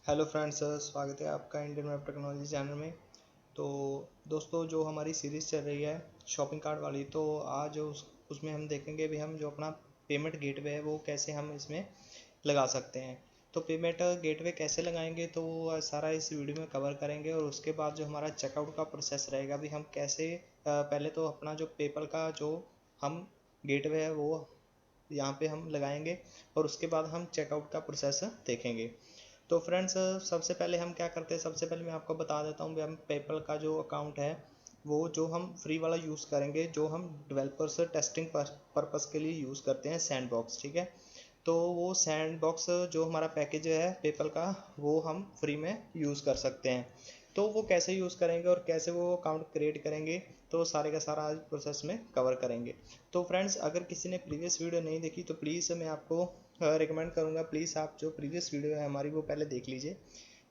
Hello friends, स्वागत है आपका इंडियन वेब टेक्नोलॉजी चैनल में। तो दोस्तों, जो हमारी सीरीज़ चल रही है शॉपिंग कार्ट वाली, तो आज उसमें हम देखेंगे भी हम जो अपना पेमेंट गेटवे है वो कैसे हम इसमें लगा सकते हैं। तो पेमेंट गेटवे कैसे लगाएंगे तो वो सारा इस वीडियो में कवर करेंगे। और उसके बाद जो हमारा चेकआउट का प्रोसेस रहेगा भी हम कैसे पहले तो अपना जो पेपल का जो हम गेटवे है वो यहाँ पे हम लगाएंगे और उसके बाद हम चेकआउट का प्रोसेस देखेंगे। तो फ्रेंड्स, सबसे पहले हम क्या करते हैं, सबसे पहले मैं आपको बता देता हूँ हम पेपल का जो अकाउंट है वो जो हम फ्री वाला यूज़ करेंगे, जो हम डेवलपर्स टेस्टिंग पर्पस के लिए यूज़ करते हैं, सैंडबॉक्स। ठीक है। तो वो सैंडबॉक्स जो हमारा पैकेज है पेपल का वो हम फ्री में यूज़ कर सकते हैं। तो वो कैसे यूज़ करेंगे और कैसे वो अकाउंट क्रिएट करेंगे तो सारे का सारा आज प्रोसेस में कवर करेंगे। तो फ्रेंड्स, अगर किसी ने प्रीवियस वीडियो नहीं देखी तो प्लीज़ मैं आपको रिकमेंड करूँगा, प्लीज़ आप जो प्रीवियस वीडियो है हमारी वो पहले देख लीजिए,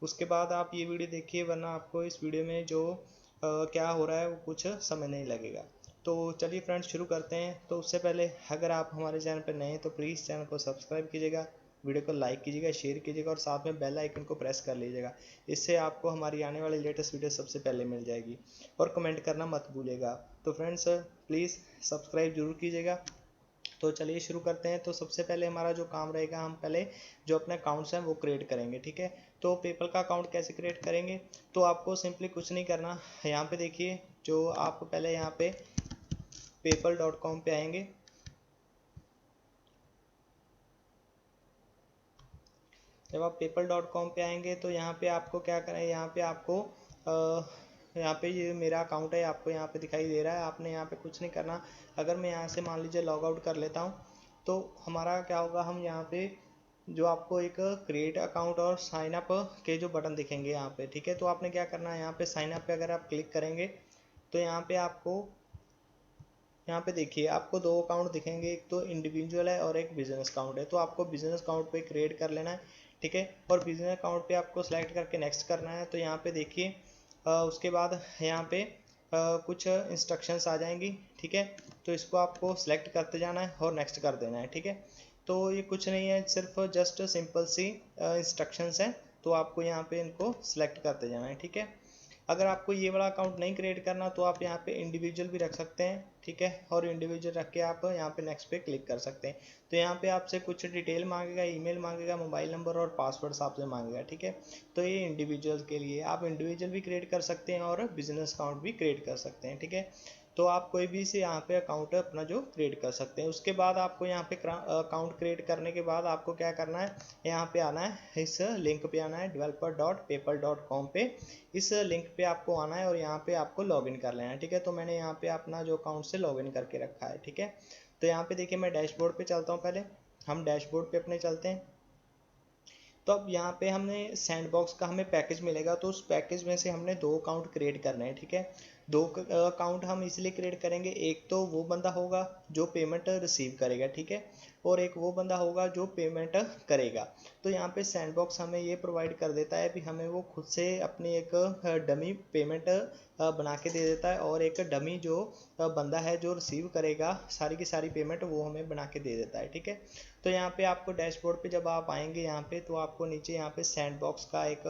उसके बाद आप ये वीडियो देखिए, वरना आपको इस वीडियो में जो क्या हो रहा है वो कुछ समझ नहीं लगेगा। तो चलिए फ्रेंड्स, शुरू करते हैं। तो उससे पहले अगर आप हमारे चैनल पर नए हैं तो प्लीज़ चैनल को सब्सक्राइब कीजिएगा, वीडियो को लाइक कीजिएगा, शेयर कीजिएगा और साथ में बेल आइकन को प्रेस कर लीजिएगा। इससे आपको हमारी आने वाली लेटेस्ट वीडियो सबसे पहले मिल जाएगी। और कमेंट करना मत भूलिएगा। तो फ्रेंड्स, प्लीज़ सब्सक्राइब जरूर कीजिएगा। तो चलिए शुरू करते हैं। तो सबसे पहले हमारा जो काम रहेगा, हम पहले जो अपने अकाउंट्स हैं वो क्रिएट करेंगे। ठीक है। तो पेपल का अकाउंट कैसे क्रिएट करेंगे, तो आपको सिंपली कुछ नहीं करना। यहाँ पे देखिए, जो आप पहले यहाँ पे paypal.com पे आएंगे। जब आप paypal.com पे आएंगे तो यहाँ पे आपको क्या करें, यहाँ पे आपको यहाँ पे ये मेरा अकाउंट है, आपको यहाँ पे दिखाई दे रहा है। आपने यहाँ पे कुछ नहीं करना। अगर मैं यहाँ से मान लीजिए लॉग आउट कर लेता हूँ तो हमारा क्या होगा, हम यहाँ पे जो आपको एक क्रिएट अकाउंट और साइन अप के जो बटन दिखेंगे यहाँ पे। ठीक है। तो आपने क्या करना है, यहाँ पे साइन अप पे अगर आप क्लिक करेंगे तो यहाँ पे आपको यहाँ पे देखिए आपको दो अकाउंट दिखेंगे, एक तो इंडिविजुअल है और एक बिजनेस अकाउंट है। तो आपको बिजनेस अकाउंट पे क्रिएट कर लेना है। ठीक है। और बिजनेस अकाउंट पे आपको सेलेक्ट करके नेक्स्ट करना है। तो यहाँ पे देखिए उसके बाद यहाँ पे कुछ इंस्ट्रक्शंस आ जाएंगी। ठीक है। तो इसको आपको सेलेक्ट करते जाना है और नेक्स्ट कर देना है। ठीक है। तो ये कुछ नहीं है, सिर्फ जस्ट सिंपल सी इंस्ट्रक्शंस हैं। तो आपको यहाँ पे इनको सेलेक्ट करते जाना है। ठीक है। अगर आपको ये वाला अकाउंट नहीं क्रिएट करना तो आप यहाँ पे इंडिविजुअल भी रख सकते हैं। ठीक है। और इंडिविजुअल रख के आप यहाँ पे नेक्स्ट पे क्लिक कर सकते हैं। तो यहाँ पे आपसे कुछ डिटेल मांगेगा, ईमेल मांगेगा, मोबाइल नंबर और पासवर्ड आपसे मांगेगा। ठीक है। तो ये इंडिविजुअल के लिए, आप इंडिविजुअल भी क्रिएट कर सकते हैं और बिजनेस अकाउंट भी क्रिएट कर सकते हैं। ठीक है। तो आप कोई भी से यहाँ पे अकाउंट अपना जो क्रिएट कर सकते हैं। उसके बाद आपको यहाँ पे अकाउंट क्रिएट करने के बाद आपको क्या करना है, यहाँ पे आना है, इस लिंक पे आना है developer.paypal.com पे। इस लिंक पे आपको आना है और यहाँ पे आपको लॉगिन कर लेना है। ठीक है। तो मैंने यहाँ पे अपना जो अकाउंट से लॉगिन करके रखा है। ठीक है। तो यहाँ पे देखिए मैं डैशबोर्ड पे चलता हूँ। पहले हम डैशबोर्ड पे अपने चलते हैं। तो अब यहाँ पे हमने सैंडबॉक्स का हमें पैकेज मिलेगा, तो उस पैकेज में से हमने दो अकाउंट क्रिएट करने हैं। ठीक है। दो अकाउंट हम इसलिए क्रिएट करेंगे, एक तो वो बंदा होगा जो पेमेंट रिसीव करेगा। ठीक है। और एक वो बंदा होगा जो पेमेंट करेगा। तो यहाँ पे सैंडबॉक्स हमें ये प्रोवाइड कर देता है कि हमें वो खुद से अपनी एक डमी पेमेंट बना के दे देता है, और एक डमी जो बंदा है जो रिसीव करेगा सारी की सारी पेमेंट वो हमें बना के दे देता है। ठीक है। तो यहाँ पे आपको डैशबोर्ड पे जब आप आएंगे यहाँ पे, तो आपको नीचे यहाँ पे सैंडबॉक्स का एक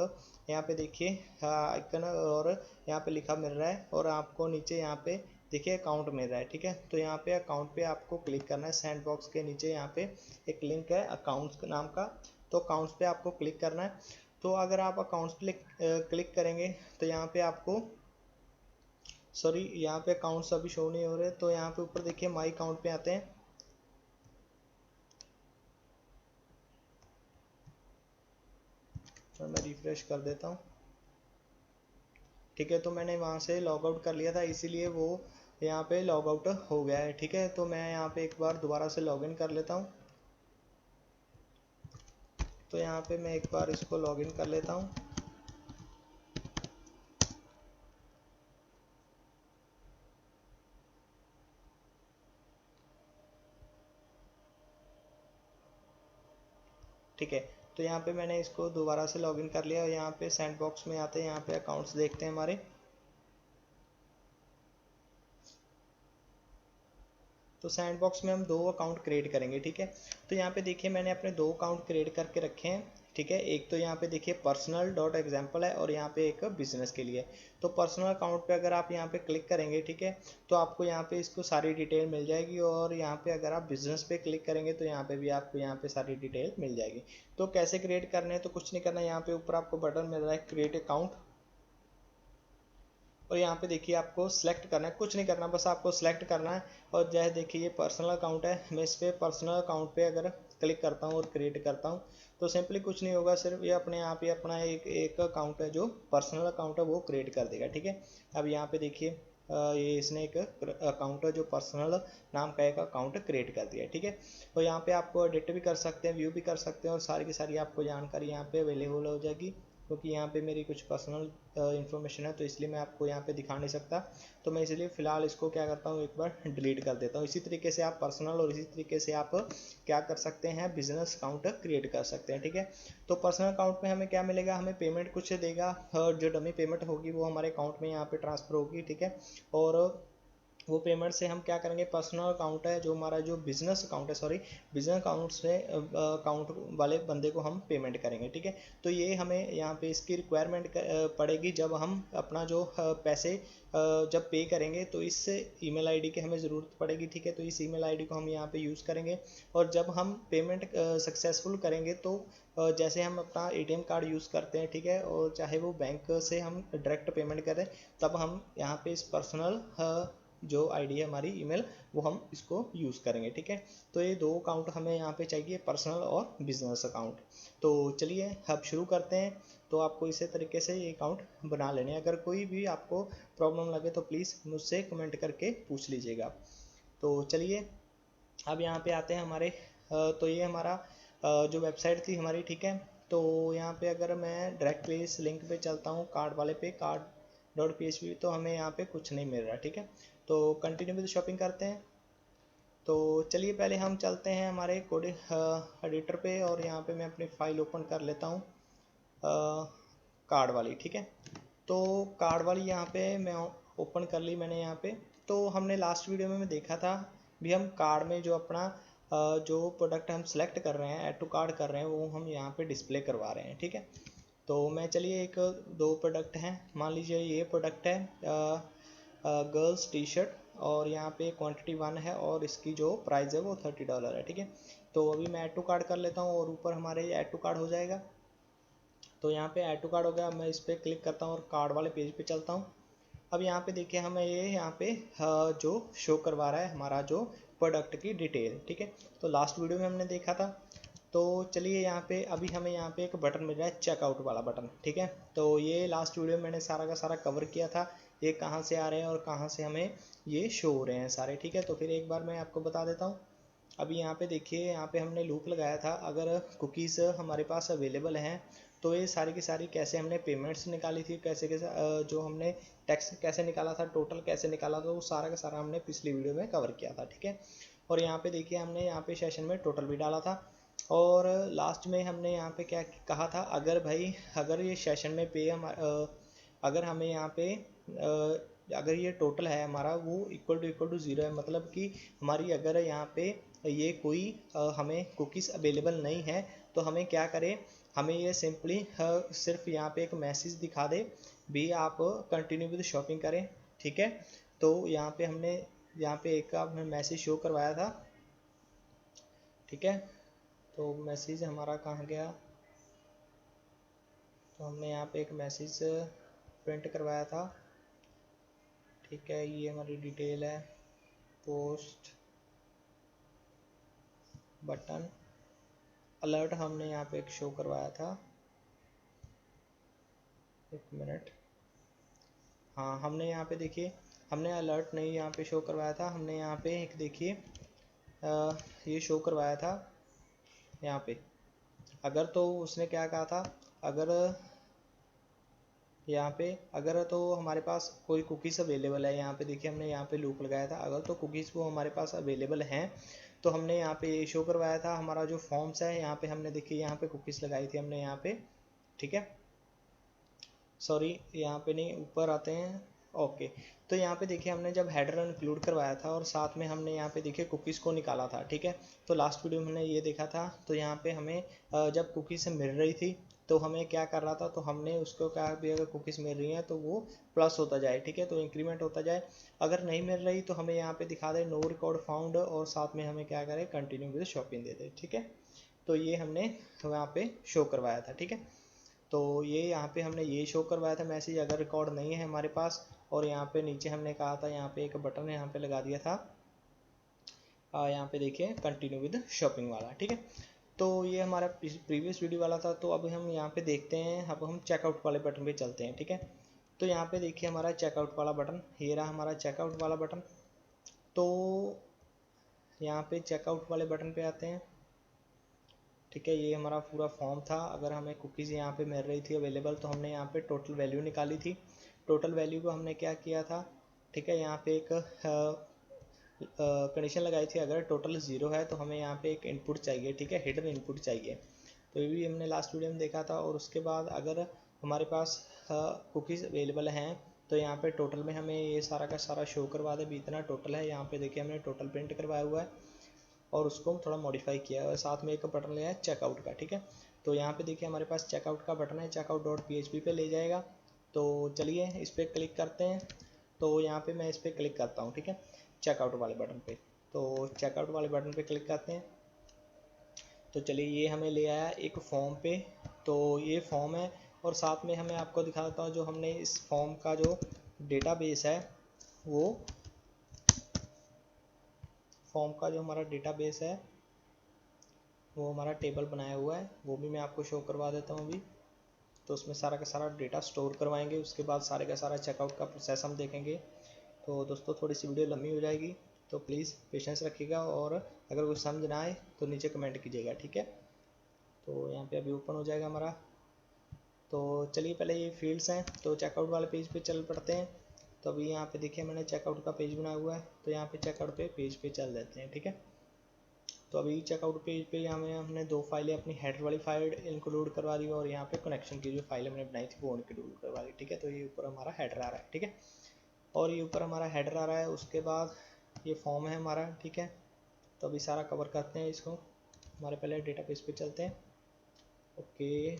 यहाँ पे देखिए आइकन और यहाँ पे लिखा मिल रहा है, और आपको नीचे यहाँ पे देखिए अकाउंट मिल रहा है। ठीक है। तो यहाँ पे अकाउंट पे आपको क्लिक करना है। सैंडबॉक्स के नीचे यहाँ पे एक लिंक है अकाउंट्स नाम का, तो अकाउंट्स पे आपको क्लिक करना है। तो अगर आप अकाउंट्स पे क्लिक करेंगे तो यहाँ पे आपको, सॉरी, यहाँ पे अकाउंट्स अभी शो नहीं हो रहे, तो यहाँ पे ऊपर देखिए माई अकाउंट पे आते हैं। और मैं रिफ्रेश कर देता हूँ। ठीक है। तो मैंने वहाँ से लॉग आउट कर लिया था, इसीलिए वो यहाँ पे लॉग आउट हो गया है। ठीक है। तो मैं यहाँ पे एक बार दोबारा से लॉगिन कर लेता हूँ। तो यहाँ पे मैं एक बार इसको लॉगिन कर लेता हूँ। ठीक है। तो यहाँ पे मैंने इसको दोबारा से लॉगिन कर लिया, और यहाँ पे सैंडबॉक्स में आते हैं, यहाँ पे अकाउंट्स देखते हैं हमारे। तो सैंडबॉक्स में हम दो अकाउंट क्रिएट करेंगे। ठीक है। तो यहाँ पे देखिए मैंने अपने दो अकाउंट क्रिएट करके रखे हैं। ठीक है। एक तो यहाँ पे देखिए पर्सनल डॉट एग्जाम्पल है और यहाँ पे एक बिजनेस के लिए। तो पर्सनल अकाउंट पे अगर आप यहाँ पे क्लिक करेंगे, ठीक है, तो आपको यहाँ पे इसको सारी डिटेल मिल जाएगी। और यहाँ पे अगर आप बिजनेस पे क्लिक करेंगे तो यहाँ पे भी आपको यहाँ पे सारी डिटेल मिल जाएगी। तो कैसे क्रिएट करने हैं, तो कुछ नहीं करना, यहाँ पे ऊपर आपको बटन मिल रहा है क्रिएट अकाउंट, और यहाँ पे देखिए आपको सिलेक्ट करना है, कुछ नहीं करना, बस आपको सिलेक्ट करना है। और जैसे देखिए ये पर्सनल अकाउंट है, मैं इस पर पर्सनल अकाउंट पे अगर क्लिक करता हूँ और क्रिएट करता हूँ तो सिंपली कुछ नहीं होगा, सिर्फ ये अपने आप ही अपना एक अकाउंट है जो पर्सनल अकाउंट है वो क्रिएट कर देगा। ठीक है। अब यहाँ पे देखिए ये इसने एक अकाउंट है जो पर्सनल नाम का एक अकाउंट क्रिएट कर दिया है। ठीक है। और यहाँ पे आपको एडिट भी कर सकते हैं, व्यू भी कर सकते हैं, और सारी की सारी आपको जानकारी यहाँ पे अवेलेबल हो जाएगी। क्योंकि यहाँ पे मेरी कुछ पर्सनल इन्फॉर्मेशन है तो इसलिए मैं आपको यहाँ पे दिखा नहीं सकता, तो मैं इसलिए फ़िलहाल इसको क्या करता हूँ, एक बार डिलीट कर देता हूँ। इसी तरीके से आप पर्सनल और इसी तरीके से आप क्या कर सकते हैं, बिजनेस अकाउंट क्रिएट कर सकते हैं। ठीक है। तो पर्सनल अकाउंट में हमें क्या मिलेगा, हमें पेमेंट कुछ देगा, और जो डमी पेमेंट होगी वो हमारे अकाउंट में यहाँ पे ट्रांसफ़र होगी। ठीक है। और वो पेमेंट से हम क्या करेंगे, पर्सनल अकाउंट है जो हमारा, जो बिजनेस अकाउंट है, सॉरी बिजनेस अकाउंट से अकाउंट वाले बंदे को हम पेमेंट करेंगे। ठीक है। तो ये हमें यहाँ पे इसकी रिक्वायरमेंट पड़ेगी जब हम अपना जो पैसे जब पे करेंगे तो इस ईमेल आईडी की हमें ज़रूरत पड़ेगी। ठीक है। तो इस ईमेल आईडी को हम यहाँ पे यूज़ करेंगे, और जब हम पेमेंट सक्सेसफुल करेंगे तो जैसे हम अपना एटीएम कार्ड यूज़ करते हैं, ठीक है, और चाहे वो बैंक से हम डायरेक्ट पेमेंट करें, तब हम यहाँ पे इस पर्सनल जो आईडी है हमारी ईमेल, वो हम इसको यूज़ करेंगे। ठीक है। तो ये दो अकाउंट हमें यहाँ पे चाहिए, पर्सनल और बिजनेस अकाउंट। तो चलिए अब शुरू करते हैं। तो आपको इसी तरीके से ये अकाउंट बना लेने हैं। अगर कोई भी आपको प्रॉब्लम लगे तो प्लीज़ मुझसे कमेंट करके पूछ लीजिएगा। तो चलिए अब यहाँ पे आते हैं हमारे तो ये हमारा जो वेबसाइट थी हमारी। ठीक है। तो यहाँ पे अगर मैं डायरेक्टली इस लिंक पे चलता हूँ, कार्ड वाले पे, कार्ड.php, तो हमें यहाँ पे कुछ नहीं मिल रहा। ठीक है। तो कंटिन्यू विद शॉपिंग करते हैं। तो चलिए पहले हम चलते हैं हमारे कोड एडिटर पे, और यहाँ पे मैं अपनी फ़ाइल ओपन कर लेता हूँ कार्ड वाली। ठीक है। तो कार्ड वाली यहाँ पे मैं ओपन कर ली मैंने यहाँ पे। तो हमने लास्ट वीडियो में देखा था भी, हम कार्ड में जो अपना जो प्रोडक्ट हम सेलेक्ट कर रहे हैं, ऐड टू कार्ड कर रहे हैं, वो हम यहाँ पे डिस्प्ले करवा रहे हैं। ठीक है। तो मैं चलिए एक दो प्रोडक्ट हैं, मान लीजिए ये प्रोडक्ट है गर्ल्स टी शर्ट, और यहाँ पे क्वांटिटी 1 है, और इसकी जो प्राइस है वो $30 है। ठीक है। तो अभी मैं ऐड टू कार्ड कर लेता हूँ, और ऊपर हमारे ऐड टू कार्ड हो जाएगा। तो यहाँ पे ऐड टू कार्ड हो गया, मैं इस पर क्लिक करता हूँ और कार्ड वाले पेज पे चलता हूँ। अब यहाँ पे देखिए हमें ये यहाँ पे जो शो करवा रहा है हमारा जो प्रोडक्ट की डिटेल। ठीक है। तो लास्ट वीडियो में हमने देखा था। तो चलिए यहाँ पे अभी हमें यहाँ पे एक बटन मिल रहा है, चेकआउट वाला बटन। ठीक है। तो ये लास्ट वीडियो में मैंने सारा का सारा कवर किया था, ये कहाँ से आ रहे हैं और कहाँ से हमें ये शो हो रहे हैं सारे। ठीक है। तो फिर एक बार मैं आपको बता देता हूँ। अभी यहाँ पे देखिए, यहाँ पे हमने लूप लगाया था, अगर कुकीज़ हमारे पास अवेलेबल हैं तो ये सारी की सारी कैसे हमने पेमेंट्स निकाली थी, कैसे कैसे जो हमने टैक्स कैसे निकाला था, टोटल कैसे निकाला था, वो सारा का सारा हमने पिछली वीडियो में कवर किया था। ठीक है। और यहाँ पे देखिए हमने यहाँ पे सेशन में टोटल भी डाला था, और लास्ट में हमने यहाँ पे क्या कहा था, अगर भाई अगर ये सेशन में पे हम अगर हमें यहाँ पे अगर ये टोटल है हमारा वो इक्वल टू ज़ीरो है, मतलब कि हमारी अगर यहाँ पे ये कोई हमें कुकीज़ अवेलेबल नहीं है, तो हमें क्या करें, हमें ये सिंपली सिर्फ यहाँ पे एक मैसेज दिखा दे भी आप कंटिन्यू विद शॉपिंग करें। ठीक है। तो यहाँ पे हमने यहाँ पे एक आपने मैसेज शो करवाया था। ठीक है। तो मैसेज हमारा कहाँ गया, तो हमने यहाँ पे एक मैसेज प्रिंट करवाया था। ठीक है। ये हमारी डिटेल है, पोस्ट बटन अलर्ट हमने यहाँ पे एक शो करवाया था। एक मिनट, हाँ हमने यहाँ पे देखिए, हमने अलर्ट नहीं यहाँ पे शो करवाया था, हमने यहाँ पे एक देखिए ये शो करवाया था यहाँ पे। अगर तो उसने क्या कहा था, अगर यहाँ पे अगर तो हमारे पास कोई कुकीज़ अवेलेबल है, यहाँ पे देखिए हमने यहाँ पे लूप लगाया था, अगर तो कुकीज़ वो हमारे पास अवेलेबल हैं तो हमने यहाँ पे ये शो करवाया था। हमारा जो फॉर्म्स है यहाँ पे हमने देखिए यहाँ पे कुकीज़ लगाई थी हमने यहाँ पे। ठीक है। सॉरी यहाँ पे नहीं, ऊपर आते हैं, ओके, तो यहाँ पे देखिए हमने जब हेडर इंक्लूड करवाया था और साथ में हमने यहाँ पे देखिए कुकीज़ को निकाला था, ठीक है। तो लास्ट वीडियो में हमने ये देखा था, तो यहाँ पे हमें जब कुकीज़ मिल रही थी तो हमें क्या कर रहा था, तो हमने उसको कहा भी अगर कुकीज़ मिल रही हैं तो वो प्लस होता जाए, ठीक है, तो इंक्रीमेंट होता जाए। अगर नहीं मिल रही तो हमें यहाँ पे दिखा दे नो रिकॉर्ड फाउंड, और साथ में हमें क्या करें, कंटिन्यू विद शॉपिंग दे दे, ठीक है। तो ये हमने यहाँ पे शो करवाया था, ठीक है। तो ये यहाँ पे हमने ये शो करवाया था मैसेज, अगर रिकॉर्ड नहीं है हमारे पास। और यहाँ पे नीचे हमने कहा था, यहाँ पे एक बटन यहाँ पे लगा दिया था, यहाँ पे देखिए कंटिन्यू विद शॉपिंग वाला, ठीक है। तो ये हमारा प्रीवियस वीडियो वाला था। तो अब हम यहाँ पे देखते हैं, अब हम चेकआउट वाले बटन पे चलते हैं, ठीक है। तो यहाँ पे देखिए हमारा चेकआउट वाला बटन, ये रहा हमारा चेकआउट वाला बटन। तो यहाँ पे चेकआउट वाले बटन पे आते हैं, ठीक है। ये हमारा पूरा फॉर्म था, अगर हमें कुकीज़ यहाँ पे मिल रही थी अवेलेबल तो हमने यहाँ पे टोटल वैल्यू निकाली थी। टोटल वैल्यू को हमने क्या किया था, ठीक है, यहाँ पे एक कंडीशन लगाई थी, अगर टोटल ज़ीरो है तो हमें यहाँ पे एक इनपुट चाहिए, ठीक है, हिडन इनपुट चाहिए। तो ये भी हमने लास्ट वीडियो में देखा था। और उसके बाद अगर हमारे पास कुकीज़ अवेलेबल हैं तो यहाँ पे टोटल में हमें ये सारा का सारा शो करवा दे भी इतना टोटल है। यहाँ पे देखिए हमने टोटल प्रिंट करवाया हुआ है और उसको थोड़ा मॉडिफाई किया है, और साथ में एक बटन लिया है चेकआउट का, ठीक है। तो यहाँ पे देखिए हमारे पास चेकआउट का बटन है, checkout.php पे ले जाएगा। तो चलिए इस पर क्लिक करते हैं। तो यहाँ पे मैं इस पर क्लिक करता हूँ, ठीक है, चेकआउट वाले बटन पे। तो चेकआउट वाले बटन पे क्लिक करते हैं। तो चलिए ये हमें ले आया एक फॉर्म पे। तो ये फॉर्म है, और साथ में हमें आपको दिखा देता हूँ जो हमने इस फॉर्म का जो डेटाबेस है, वो फॉर्म का जो हमारा डेटाबेस है वो हमारा टेबल बनाया हुआ है, वो भी मैं आपको शो करवा देता हूँ अभी। तो उसमें सारा का सारा डेटा स्टोर करवाएंगे, उसके बाद सारे का सारा चेकआउट का प्रोसेस हम देखेंगे। तो दोस्तों थोड़ी सी वीडियो लंबी हो जाएगी, तो प्लीज़ पेशेंस रखिएगा, और अगर कुछ समझ ना आए तो नीचे कमेंट कीजिएगा, ठीक है। तो यहाँ पे अभी ओपन हो जाएगा हमारा। तो चलिए पहले ये फील्ड्स हैं, तो चेकआउट वाले पेज पे चल पड़ते हैं। तो अभी यहाँ पे देखिए मैंने चेकआउट का पेज बनाया हुआ है, तो यहाँ पे चेकआउट पेज पे चल देते हैं, ठीक है। तो अभी चेकआउट पेज पे यहाँ में हमने दो फाइलें अपनी हेडर वाली फाइल इंक्लूड करवा दी, और यहाँ पे कनेक्शन की जो फाइल हमने बनाई थी वो इंक्लूड करवा दी, ठीक है। तो ये ऊपर हमारा हेडर आ रहा है, ठीक है, और ये ऊपर हमारा हेडर आ रहा है। उसके बाद ये फॉर्म है हमारा, ठीक है। तो अभी सारा कवर करते हैं इसको, हमारे पहले डेटाबेस पे चलते हैं। ओके,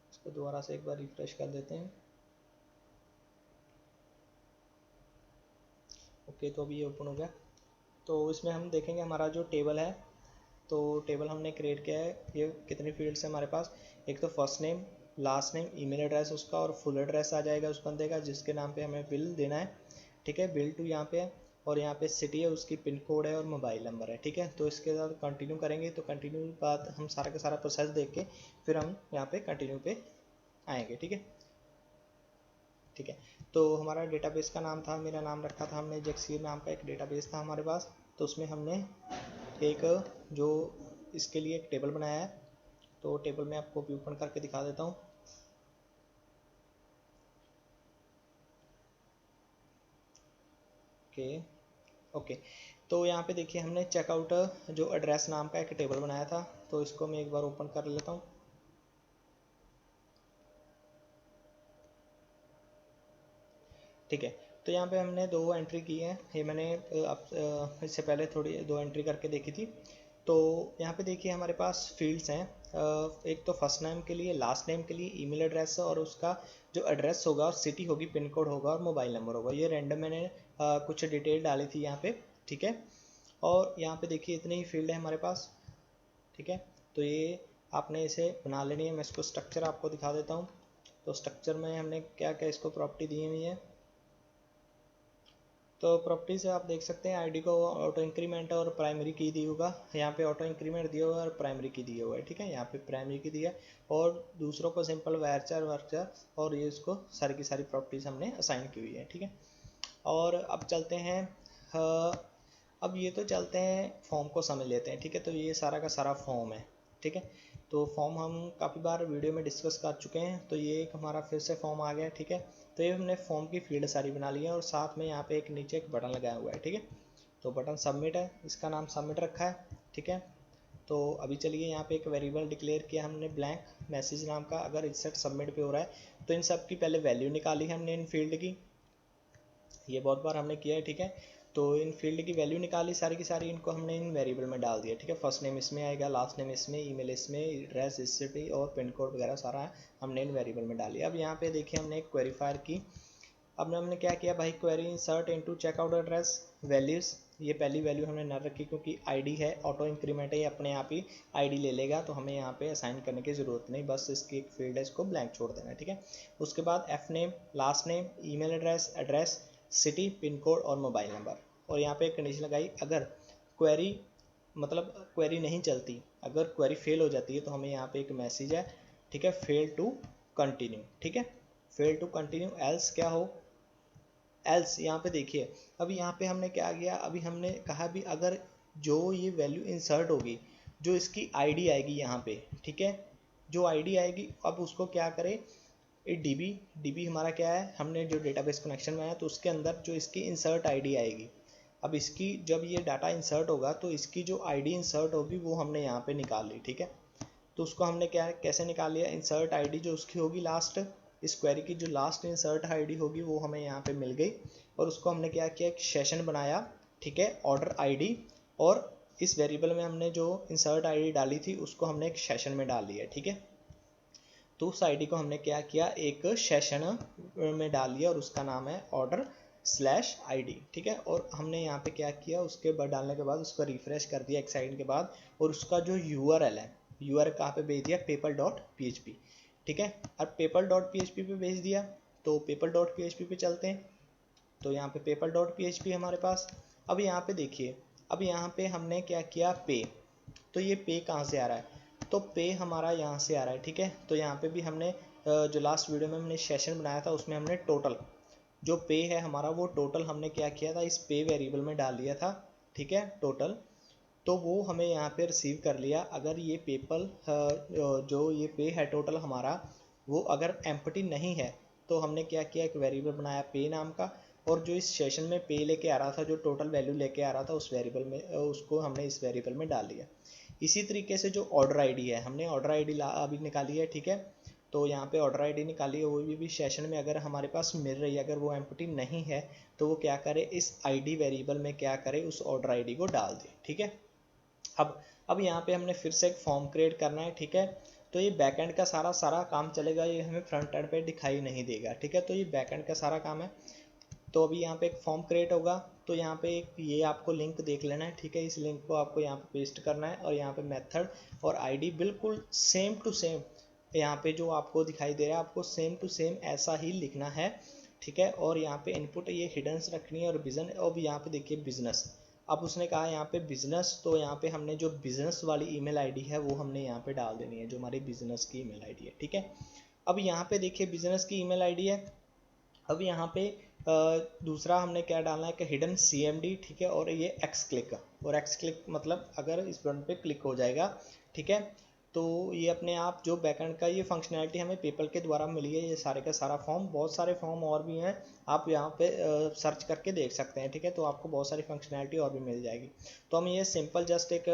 इसको दोबारा से एक बार रिफ्रेश कर देते हैं। ओके, तो अभी ये ओपन हो गया। तो इसमें हम देखेंगे हमारा जो टेबल है, तो टेबल हमने क्रिएट किया है। ये कितनी फील्ड्स है हमारे पास, एक तो first name, last name, email address उसका, और फुल एड्रेस आ जाएगा उस बंदे का जिसके नाम पे हमें बिल देना है, ठीक है, बिल टू यहाँ पे है। और यहाँ पे सिटी है, उसकी पिन कोड है, और मोबाइल नंबर है, ठीक है। तो इसके साथ कंटिन्यू करेंगे, तो कंटिन्यू के बाद हम सारा का सारा प्रोसेस देख के फिर हम यहाँ पे कंटिन्यू पे आएंगे, ठीक है, ठीक है। तो हमारा डेटाबेस का नाम था, मेरा नाम रखा था हमने जक्सीर नाम का एक डेटाबेस था हमारे पास। तो उसमें हमने एक जो इसके लिए एक टेबल बनाया है, तो टेबल में आपको भी ओपन करके दिखा देता हूँ। ओके, ओके, तो यहाँ पे देखिए हमने चेकआउट जो एड्रेस नाम का एक टेबल बनाया था, तो इसको मैं एक बार ओपन कर लेता हूँ। ठीक है, तो यहाँ पे हमने दो एंट्री की है, ये मैंने इससे पहले थोड़ी दो एंट्री करके देखी थी। तो यहाँ पे देखिए हमारे पास फील्ड्स हैं, एक तो फर्स्ट नेम के लिए, लास्ट नेम के लिए, ईमेल एड्रेस और उसका जो एड्रेस होगा, और सिटी होगी, पिन कोड होगा, और मोबाइल नंबर होगा। ये रैंडम मैंने कुछ डिटेल डाली थी यहाँ पे, ठीक है। और यहाँ पे देखिए इतनी ही फील्ड है हमारे पास, ठीक है। तो ये आपने इसे बना लेनी है। मैं इसको स्ट्रक्चर आपको दिखा देता हूँ। तो स्ट्रक्चर में हमने क्या क्या इसको प्रॉपर्टी दी हुई है, तो प्रॉपर्टी से आप देख सकते हैं आईडी को ऑटो इंक्रीमेंट और प्राइमरी की दी होगा। यहाँ पे ऑटो इंक्रीमेंट दिया हुआ है और प्राइमरी की दिया हुआ है, ठीक है। यहाँ पे प्राइमरी की दिया है, और दूसरों को सिंपल वर्चर वर्चर, और ये इसको सारी की सारी प्रॉपर्टीज हमने असाइन की हुई है, ठीक है। और अब चलते हैं, अब ये तो चलते हैं फॉर्म को समझ लेते हैं, ठीक है। तो ये सारा का सारा फॉर्म है, ठीक है। तो फॉर्म हम काफ़ी बार वीडियो में डिस्कस कर चुके हैं, तो ये एक हमारा फिर से फॉर्म आ गया, ठीक है। तो ये हमने फॉर्म की फील्ड सारी बना ली है, और साथ में यहाँ पे एक नीचे एक बटन लगाया हुआ है, ठीक है। तो बटन सबमिट है, इसका नाम सबमिट रखा है, ठीक है। तो अभी चलिए यहाँ पे एक वेरिएबल डिक्लेयर किया हमने ब्लैंक मैसेज नाम का। अगर इंसर्ट सबमिट पे हो रहा है तो इन सब की पहले वैल्यू निकाली है हमने इन फील्ड की, ये बहुत बार हमने किया है, ठीक है। तो इन फील्ड की वैल्यू निकाली सारी की सारी, इनको हमने इन वेरिएबल में डाल दिया, ठीक है। फर्स्ट नेम इसमें आएगा, लास्ट नेम इसमें, ईमेल इसमें, एड्रेस सिटी और पिन कोड वगैरह सारा हमने इन वेरिएबल में डाल दिया। अब यहाँ पे देखिए हमने एक क्वेरी फायर की। अब हमने क्या किया भाई, query insert into checkout address values, ये पहली वैल्यू हमने न रखी क्योंकि आईडी है, ऑटो इंक्रीमेंट है, ये अपने आप ही आईडी ले लेगा, तो हमें यहाँ पे असाइन करने की ज़रूरत नहीं, बस इसकी एक फील्ड है, इसको ब्लैंक छोड़ देना है, ठीक है। उसके बाद F name, last name, email address, address city, pin code और मोबाइल नंबर। और यहाँ पे एक कंडीशन लगाई, अगर क्वेरी मतलब क्वेरी नहीं चलती, अगर क्वेरी फेल हो जाती है तो हमें यहाँ पे एक मैसेज है, ठीक है, फेल टू कंटिन्यू, ठीक है, फेल टू कंटिन्यू, एल्स क्या हो, एल्स यहाँ पे देखिए अभी यहाँ पे हमने क्या किया, अभी हमने कहा भी अगर जो ये वैल्यू इंसर्ट होगी, जो इसकी आईडी आएगी यहाँ पे, ठीक है, जो आईडी आएगी, अब उसको क्या करें, ये डीबी हमारा क्या है, हमने जो डेटाबेस कनेक्शन में आया तो उसके अंदर जो इसकी इंसर्ट आईडी आएगी, अब इसकी जब ये डाटा इंसर्ट होगा तो इसकी जो आईडी इंसर्ट होगी वो हमने यहाँ पे निकाल ली, ठीक है। तो उसको हमने क्या कैसे निकाल लिया, इंसर्ट आईडी जो उसकी होगी लास्ट, इस क्वेरी की जो लास्ट इंसर्ट आईडी होगी वो हमें यहाँ पे मिल गई, और उसको हमने क्या किया, एक सेशन बनाया, ठीक है, ऑर्डर आईडी, और इस वेरिएबल में हमने जो इंसर्ट आईडी डाली थी उसको हमने एक सेशन में डाल दिया, ठीक है। तो उस आईडी को हमने क्या किया, एक सेशन में डाल दिया और उसका नाम है ऑर्डर स्लैश आईडी, ठीक है। और हमने यहाँ पे क्या किया, उसके बाद डालने के बाद उसको रिफ्रेश कर दिया एक सेकंड के बाद, और उसका जो यूआरएल है, यूआरएल कहाँ पे भेज दिया, पेपल.php, ठीक है। अब पेपल.php पे भेज दिया, तो पेपल.php पे चलते हैं, तो यहाँ पे पेपल.php हमारे पास। अब यहाँ पे देखिए, अब यहाँ पे हमने क्या किया, पे, तो ये पे कहाँ से आ रहा है, तो पे हमारा यहाँ से आ रहा है, ठीक है। तो यहाँ पे भी हमने जो लास्ट वीडियो में हमने सेशन बनाया था उसमें हमने टोटल जो पे है हमारा, वो टोटल हमने क्या किया था, इस पे वेरिएबल में डाल दिया था, ठीक है, टोटल। तो वो हमें यहाँ पे रिसीव कर लिया। अगर ये पेपल जो ये पे है टोटल हमारा, वो अगर एम्प्टी नहीं है तो हमने क्या किया, एक वेरिएबल बनाया पे नाम का, और जो इस सेशन में पे लेके आ रहा था, जो टोटल वैल्यू लेके आ रहा था उस वेरिएबल में, उसको हमने इस वेरिएबल में डाल दिया। इसी तरीके से जो ऑर्डर आईडी है, हमने ऑर्डर आईडी अभी निकाली है, ठीक है। तो यहाँ पे ऑर्डर आईडी निकाली है, वो भी सेशन में अगर हमारे पास मिल रही है, अगर वो एम्प्टी नहीं है तो वो क्या करे, इस आईडी वेरिएबल में क्या करे, उस ऑर्डर आईडी को डाल दे, ठीक है। अब यहाँ पे हमने फिर से एक फॉर्म क्रिएट करना है, ठीक है। तो ये बैकएंड का सारा काम चलेगा, ये हमें फ्रंट एंड पे दिखाई नहीं देगा, ठीक है। तो ये बैकएंड का सारा काम है। तो अभी यहाँ पे एक फॉर्म क्रिएट होगा, तो यहाँ पे एक ये आपको लिंक देख लेना है, ठीक है। इस लिंक को आपको यहाँ पे पेस्ट करना है, और यहाँ पे मेथड और आईडी बिल्कुल सेम टू सेम, यहाँ पे जो आपको दिखाई दे रहा है आपको सेम टू सेम ऐसा ही लिखना है, ठीक है। और यहाँ पे इनपुट ये हिडन्स रखनी है, और बिजन, और यहाँ पे देखिए बिजनेस, अब उसने कहा यहाँ पे बिजनेस, तो यहाँ पे हमने जो बिजनेस वाली ईमेल आईडी है वो हमने यहाँ पे डाल देनी है, जो हमारी बिजनेस की ईमेल आईडी है, ठीक है। अब यहाँ पे देखिए बिजनेस की ईमेल आईडी है। अब यहाँ पे दूसरा हमने क्या डालना है कि हिडन CMD, ठीक है, और ये एक्स क्लिक, और एक्स क्लिक मतलब अगर इस बटन पे क्लिक हो जाएगा, ठीक है, तो ये अपने आप जो बैकएंड का ये फंक्शनैलिटी हमें पेपल के द्वारा मिली है, ये सारे का सारा फॉर्म, बहुत सारे फॉर्म और भी हैं, आप यहाँ पे सर्च करके देख सकते हैं, ठीक है। तो आपको बहुत सारी फंक्शनैलिटी और भी मिल जाएगी। तो हम ये सिंपल जस्ट एक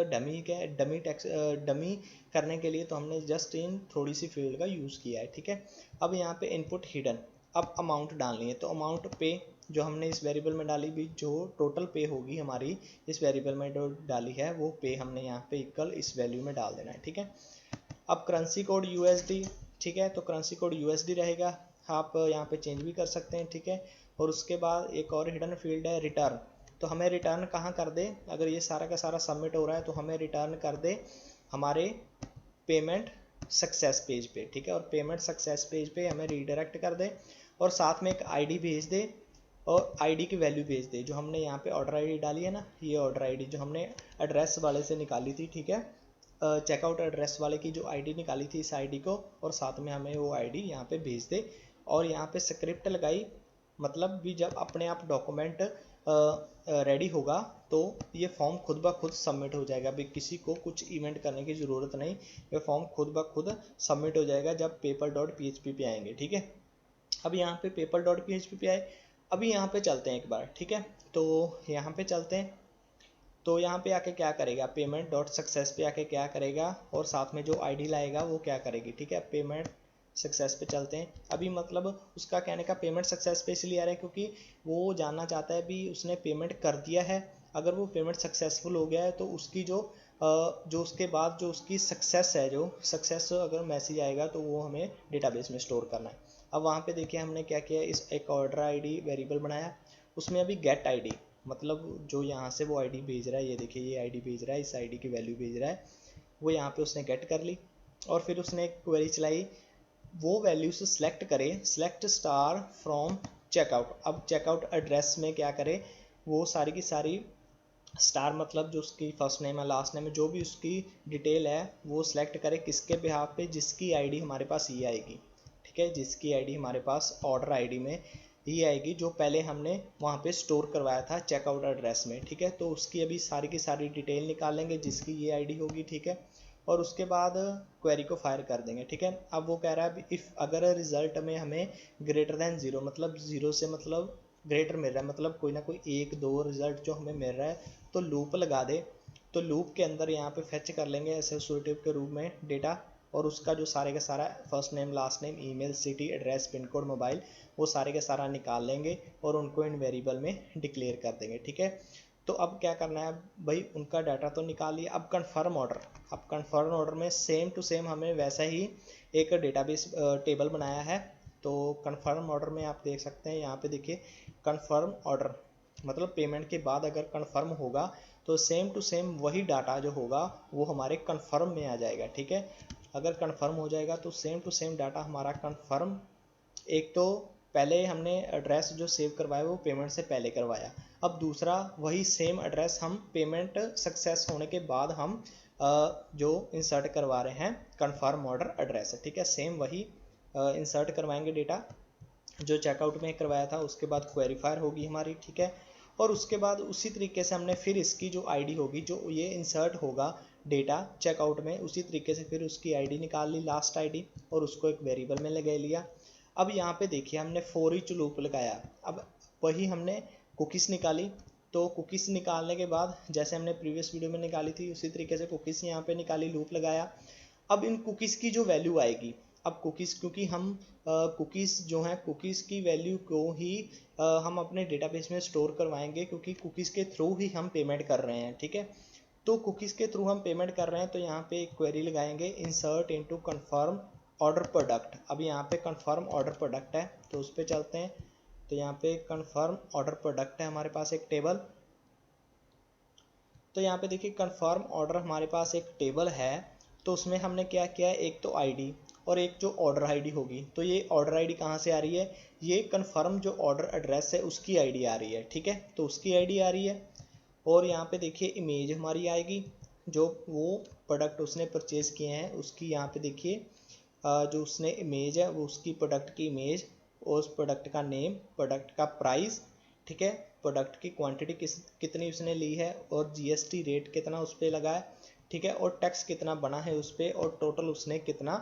डमी करने के लिए तो हमने जस्ट इन थोड़ी सी फील्ड का यूज़ किया है, ठीक है। अब यहाँ पे इनपुट हिडन, अब अमाउंट डालनी है, तो अमाउंट पे जो हमने इस वेरिएबल में डाली भी, जो टोटल पे होगी हमारी इस वेरिएबल में जो डाली है वो पे हमने यहाँ पे इक्वल इस वैल्यू में डाल देना है, ठीक है। अब करेंसी कोड USD, ठीक है, तो करेंसी कोड USD रहेगा, आप यहाँ पे चेंज भी कर सकते हैं, ठीक है। और उसके बाद एक और हिडन फील्ड है रिटर्न, तो हमें रिटर्न कहाँ कर दे, अगर ये सारा का सारा सबमिट हो रहा है तो हमें रिटर्न कर दे हमारे पेमेंट सक्सेस पेज पे, ठीक है। और पेमेंट सक्सेस पेज पे हमें रीडायरेक्ट कर दे, और साथ में एक आईडी भेज दे, और आईडी की वैल्यू भेज दे, जो हमने यहाँ पे ऑर्डर आईडी डाली है ना, ये ऑर्डर आईडी जो हमने एड्रेस वाले से निकाली थी, ठीक है, चेकआउट एड्रेस वाले की जो आईडी निकाली थी इस आईडी को, और साथ में हमें वो आईडी यहाँ पे भेज दे। और यहाँ पे स्क्रिप्ट लगाई, मतलब भी जब अपने आप डॉक्यूमेंट रेडी होगा तो ये फॉर्म खुद ब खुद सबमिट हो जाएगा, भी किसी को कुछ इवेंट करने की ज़रूरत नहीं, ये फॉर्म खुद ब खुद सबमिट हो जाएगा जब paper.php पे आएंगे, ठीक है। अब यहाँ पे paper.php पे आए, अभी यहाँ पे चलते हैं एक बार, ठीक है। तो यहाँ पे चलते हैं, तो यहाँ पे आके क्या करेगा, पेमेंट डॉट सक्सेस पे आके क्या करेगा और साथ में जो आईडी लाएगा वो क्या करेगी, ठीक है। पेमेंट सक्सेस पे चलते हैं। अभी मतलब उसका कहने का पेमेंट सक्सेस पे इसलिए आ रहा है क्योंकि वो जानना चाहता है भी उसने पेमेंट कर दिया है। अगर वो पेमेंट सक्सेसफुल हो गया है तो उसकी जो उसके बाद जो उसकी सक्सेस है, जो सक्सेस अगर मैसेज आएगा तो वो हमें डेटाबेस में स्टोर करना है। अब वहाँ पे देखिए हमने क्या किया, इस एक ऑर्डर आईडी वेरिएबल बनाया, उसमें अभी गेट आईडी मतलब जो यहाँ से वो आईडी भेज रहा है, ये देखिए ये आईडी भेज रहा है, इस आईडी की वैल्यू भेज रहा है, वो यहाँ पे उसने गेट कर ली और फिर उसने एक क्वेरी चलाई, वो वैल्यू से सिलेक्ट करे, सिलेक्ट स्टार फ्रॉम चेकआउट। अब चेकआउट एड्रेस में क्या करे, वो सारी की सारी स्टार मतलब जो उसकी फर्स्ट नेम है लास्ट नेम है जो भी उसकी डिटेल है वो सिलेक्ट करे, किसके बिहाफ पे, जिसकी आईडी हमारे पास ये आएगी, ठीक है, जिसकी आईडी हमारे पास ऑर्डर आईडी में ये आएगी जो पहले हमने वहाँ पे स्टोर करवाया था चेकआउट एड्रेस में, ठीक है। तो उसकी अभी सारी की सारी डिटेल निकाल लेंगे जिसकी ये आईडी होगी, ठीक है, और उसके बाद क्वेरी को फायर कर देंगे, ठीक है। अब वो कह रहा है इफ़ अगर रिजल्ट में हमें ग्रेटर दैन ज़ीरो मतलब ज़ीरो से मतलब ग्रेटर मिल रहा है, मतलब कोई ना कोई एक दो रिजल्ट जो हमें मिल रहा है तो लूप लगा दे। तो लूप के अंदर यहाँ पे फेच कर लेंगे एसोसिएटिव के रूप में डेटा, और उसका जो सारे का सारा first name last name email city address pin code mobile वो सारे का सारा निकाल लेंगे और उनको इन वेरिएबल में डिक्लेयर कर देंगे, ठीक है। तो अब क्या करना है भाई, उनका डाटा तो निकाल लिया, अब कन्फर्म ऑर्डर, अब कन्फर्म ऑर्डर में सेम टू सेम हमें वैसा ही एक डेटाबेस टेबल बनाया है। तो कन्फर्म ऑर्डर में आप देख सकते हैं यहाँ पे देखिए कन्फर्म ऑर्डर मतलब पेमेंट के बाद अगर कन्फर्म होगा तो सेम टू सेम वही डाटा जो होगा वो हमारे कन्फर्म में आ जाएगा, ठीक है। अगर कन्फर्म हो जाएगा तो सेम टू सेम डाटा हमारा कन्फर्म, एक तो पहले हमने एड्रेस जो सेव करवाया वो पेमेंट से पहले करवाया, अब दूसरा वही सेम एड्रेस हम पेमेंट सक्सेस होने के बाद हम जो इंसर्ट करवा रहे हैं कन्फर्म ऑर्डर एड्रेस है, ठीक है। सेम वही इंसर्ट करवाएंगे डेटा जो चेकआउट में करवाया था, उसके बाद क्वेरीफायर होगी हमारी, ठीक है। और उसके बाद उसी तरीके से हमने फिर इसकी जो आईडी होगी जो ये इंसर्ट होगा डेटा चेकआउट में, उसी तरीके से फिर उसकी आईडी निकाल ली लास्ट आईडी और उसको एक वेरिएबल में लगा लिया। अब यहाँ पे देखिए हमने फॉर ईच लूप लगाया, अब वही हमने कुकीज़ निकाली। तो कुकीज़ निकालने के बाद जैसे हमने प्रीवियस वीडियो में निकाली थी उसी तरीके से कुकीज़ यहाँ पे निकाली, लूप लगाया। अब इन कुकीज़ की जो वैल्यू आएगी, अब कुकीज़ क्योंकि हम कुकीज़ जो हैं कुकीज़ की वैल्यू को ही हम अपने डेटाबेस में स्टोर करवाएंगे क्योंकि कुकीज़ के थ्रू ही हम पेमेंट कर रहे हैं, ठीक है। तो कुकीज़ के थ्रू हम पेमेंट कर रहे हैं तो यहाँ पे एक क्वेरी लगाएंगे insert into confirm order product. अब यहाँ पे कन्फर्म ऑर्डर प्रोडक्ट है तो उस पर चलते हैं। तो यहाँ पे कन्फर्म ऑर्डर प्रोडक्ट है हमारे पास एक टेबल। तो यहाँ पे देखिए कन्फर्म ऑर्डर हमारे पास एक टेबल है, तो उसमें हमने क्या किया, एक तो आईडी और एक जो ऑर्डर आईडी होगी। तो ये ऑर्डर आईडी कहाँ से आ रही है, ये कन्फर्म जो ऑर्डर एड्रेस है उसकी आईडी आ रही है, ठीक है। तो उसकी आईडी आ रही है और यहाँ पे देखिए इमेज हमारी आएगी जो वो प्रोडक्ट उसने परचेज़ किए हैं उसकी, यहाँ पे देखिए जो उसने इमेज है वो उसकी प्रोडक्ट की इमेज और उस प्रोडक्ट का नेम, प्रोडक्ट का प्राइस, ठीक है, प्रोडक्ट की क्वांटिटी कितनी उसने ली है और जीएसटी रेट कितना उस पर लगा है, ठीक है, और टैक्स कितना बना है उस पर और टोटल उसने कितना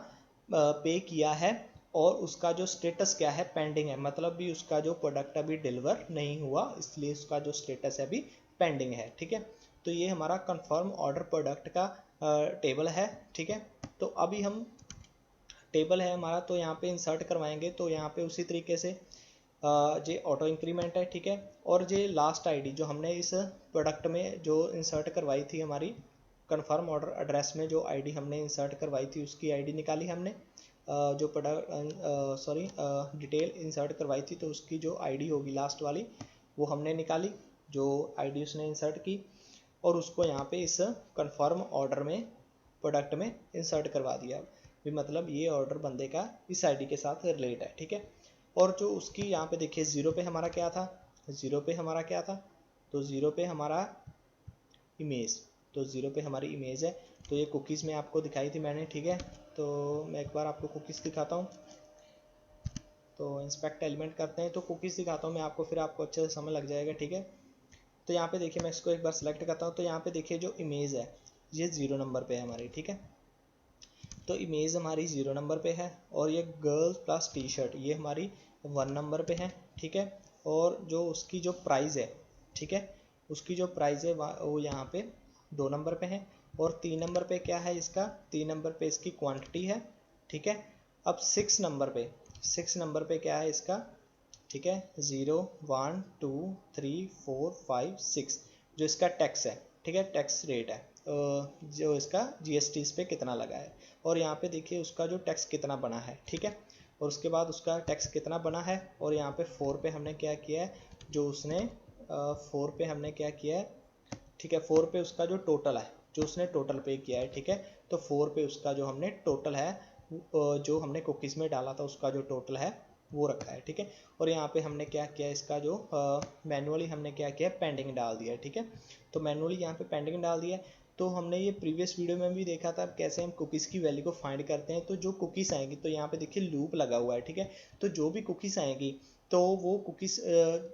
पे किया है और उसका जो स्टेटस क्या है, पेंडिंग है, मतलब भी उसका जो प्रोडक्ट अभी डिलीवर नहीं हुआ इसलिए उसका जो स्टेटस है अभी पेंडिंग है, ठीक है। तो ये हमारा कंफर्म ऑर्डर प्रोडक्ट का टेबल है, ठीक है। तो अभी हम टेबल है हमारा तो यहाँ पे इंसर्ट करवाएंगे तो यहाँ पे उसी तरीके से जे ऑटो इंक्रीमेंट है, ठीक है। और जे लास्ट आईडी जो हमने इस प्रोडक्ट में जो इंसर्ट करवाई थी हमारी कंफर्म ऑर्डर एड्रेस में जो आईडी हमने इंसर्ट करवाई थी उसकी आईडी निकाली हमने, जो प्रोडक्ट डिटेल इंसर्ट करवाई थी तो उसकी जो आईडी होगी लास्ट वाली वो हमने निकाली जो आईडी उसने इंसर्ट की और उसको यहाँ पे इस कंफर्म ऑर्डर में प्रोडक्ट में इंसर्ट करवा दिया भी, मतलब ये ऑर्डर बंदे का इस आईडी के साथ रिलेट है, ठीक है। और जो उसकी यहाँ पे देखिए ज़ीरो पे हमारा क्या था, ज़ीरो पे हमारा क्या था, तो ज़ीरो पे हमारा इमेज, तो ज़ीरो पे हमारी इमेज है। तो ये कुकीज़ में आपको दिखाई थी मैंने, ठीक है। तो मैं एक बार आपको कुकीज़ दिखाता हूँ। तो इंस्पेक्ट एलिमेंट करते हैं तो कुकीज़ दिखाता हूँ मैं आपको, फिर आपको अच्छे से समझ लग जाएगा, ठीक है। तो यहाँ पे देखिए मैं इसको एक बार सेलेक्ट करता हूँ तो यहाँ पे देखिए जो इमेज है ये 0 नंबर पे है हमारी, ठीक है। तो इमेज हमारी 0 नंबर पे है और ये गर्ल्स प्लस टी शर्ट ये हमारी 1 नंबर पे है, ठीक है। और जो उसकी जो प्राइस है, ठीक है, उसकी जो प्राइस है वो यहाँ पे 2 नंबर पे है, और 3 नंबर पे क्या है इसका, 3 नंबर पे इसकी क्वांटिटी है, ठीक है। अब 6 नंबर पे क्या है इसका, ठीक है, 0 1 2 3 4 5 6 जो इसका टैक्स है, ठीक है, टैक्स रेट है, जो इसका जीएसटी इस पे कितना लगा है, और यहाँ पे देखिए उसका जो टैक्स कितना बना है, ठीक है, और उसके बाद उसका टैक्स कितना बना है, और यहाँ पे 4 पे हमने क्या किया है, जो उसने 4 पे हमने क्या किया है, ठीक है, 4 पे उसका जो टोटल है, जो उसने टोटल पे किया है, ठीक है, तो 4 पे उसका जो हमने टोटल है, जो हमने कुकीज़ में डाला था उसका जो टोटल है वो रखा है, ठीक है। और यहाँ पे हमने क्या किया, इसका जो मैनुअली हमने क्या किया, पेंडिंग डाल दिया है, ठीक है। तो मैनुअली यहाँ पे पेंडिंग डाल दिया है। तो हमने ये प्रीवियस वीडियो में भी देखा था कैसे हम कुकीज़ की वैल्यू को फाइंड करते हैं। तो जो कुकीज़ आएंगी, तो यहाँ पे देखिए लूप लगा हुआ है, ठीक है। तो जो भी कुकीज़ आएंगी, तो वो कुकीज़,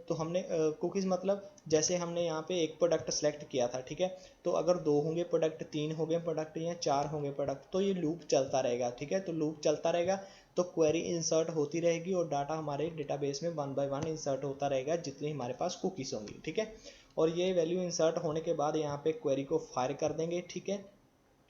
तो हमने कुकीज़ मतलब जैसे हमने यहाँ पे एक प्रोडक्ट सेलेक्ट किया था, ठीक है, तो अगर 2 होंगे प्रोडक्ट, 3 होंगे प्रोडक्ट या 4 होंगे प्रोडक्ट, तो ये लूप चलता रहेगा, ठीक है। तो लूप चलता रहेगा, तो क्वेरी इंसर्ट होती रहेगी और डाटा हमारे डेटाबेस में 1 बाय 1 इंसर्ट होता रहेगा जितनी हमारे पास कुकीज़ होंगी, ठीक है। और ये वैल्यू इंसर्ट होने के बाद यहाँ पे क्वेरी को फायर कर देंगे, ठीक है,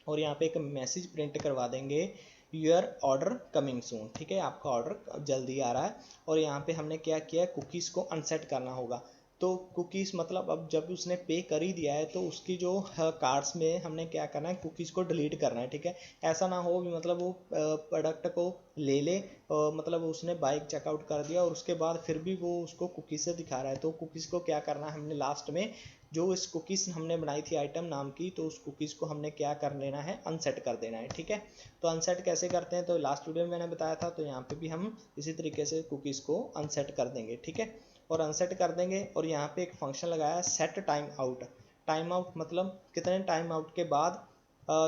और यहाँ पे एक मैसेज प्रिंट करवा देंगे, योर ऑर्डर कमिंग सून, ठीक है, आपका ऑर्डर जल्दी आ रहा है। और यहाँ पे हमने क्या किया, कुकीज़ को अनसेट करना होगा। तो कुकीज़ मतलब अब जब उसने पे कर ही दिया है, तो उसकी जो कार्ड्स में हमने क्या करना है, कुकीज़ को डिलीट करना है, ठीक है। ऐसा ना हो भी मतलब वो प्रोडक्ट को ले ले, मतलब उसने बाइक चेकआउट कर दिया और उसके बाद फिर भी वो उसको कुकीज़ से दिखा रहा है। तो कुकीज़ को क्या करना है, हमने लास्ट में जो इस कुकीज़ हमने बनाई थी आइटम नाम की, तो उस कुकीज़ को हमने क्या कर लेना है, अनसेट कर देना है, ठीक है। तो अनसेट कैसे करते हैं, तो लास्ट वीडियो में मैंने बताया था। तो यहाँ पे भी हम इसी तरीके से कुकीज़ को अनसेट कर देंगे, ठीक है, और अनसेट कर देंगे। और यहाँ पे एक फंक्शन लगाया है set time out. Time out मतलब कितने टाइम आउट के बाद